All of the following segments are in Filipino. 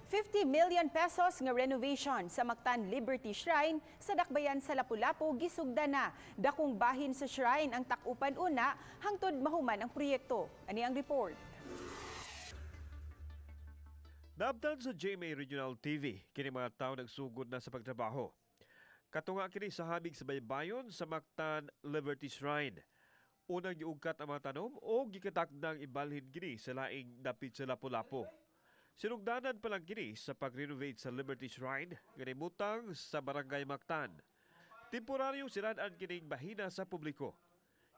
50 million pesos nga renovation sa Mactan Liberty Shrine sa Dakbayan sa Lapu-Lapu, Gisugdan na. Dakong bahin sa shrine ang takupan una, hangtod mahuman ang proyekto. Ani ang report? Naabtan sa GMA Regional TV, kini mga tao nagsugod na sa pagtrabaho. Katunga kini sa habig sa baybayon sa Mactan Liberty Shrine. Unang giugkat ang mga tanom o gikatakdang ibalhin kini sa laing dapit sa Lapu-Lapu. Sinugdanan pa lang kini sa pag-renovate sa Liberty Shrine, ganimutang sa Barangay Mactan. Temporaryong siraan kining bahina sa publiko.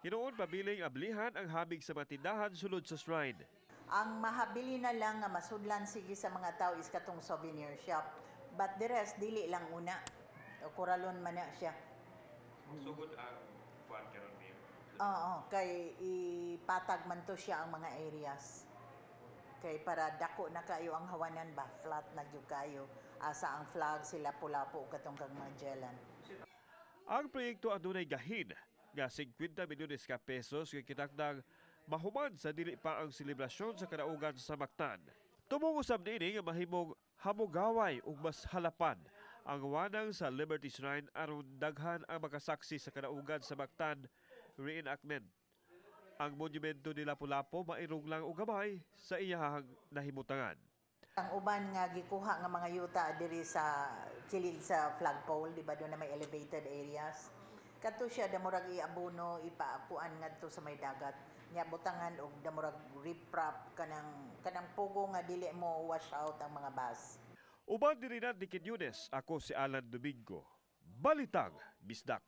Hinoon pabiling ablihan ang habig sa matindahan sulod sa shrine. Ang mahabili na lang nga masudlan sige sa mga tao is katong souvenir shop. But the rest, dili lang una. Kuralon man na siya. Sugod ang kuwan karon niyo? Oo, kay ipatag man to siya ang mga areas. Kay para dako na kayo ang hawanan ba, flat na gyud kayo. Asa ang flag sila Lapu-Lapu katong kag Magellan. Ang proyekto adunay gahin nga 50 milyones ka pesos nga kitakdang mahuman sa dili pa ang selebrasyon sa kadaugan sa Mactan. Tumong usab niini nga mahimong hamugaway ug mas halapan ang wanang sa Liberty Shrine aron daghan ang makasaksi sa kadaugan sa Mactan reenactment. Ang monumento ni Lapu-Lapu mairong lang og gamay sa iyahang nahimutangan. Ang uban nga gikuha nga mga yuta diri sa kilid sa flagpole, di ba doon na may elevated areas. Kadto siya damurag iabono ipaakuan ngadto sa may dagat. Nya butangan og damurag riprap kanang pugo nga dili mo wash out ang mga bus. Uban diri na ni Kinyunes, ako si Alan Domingo. Balitang Bisdak.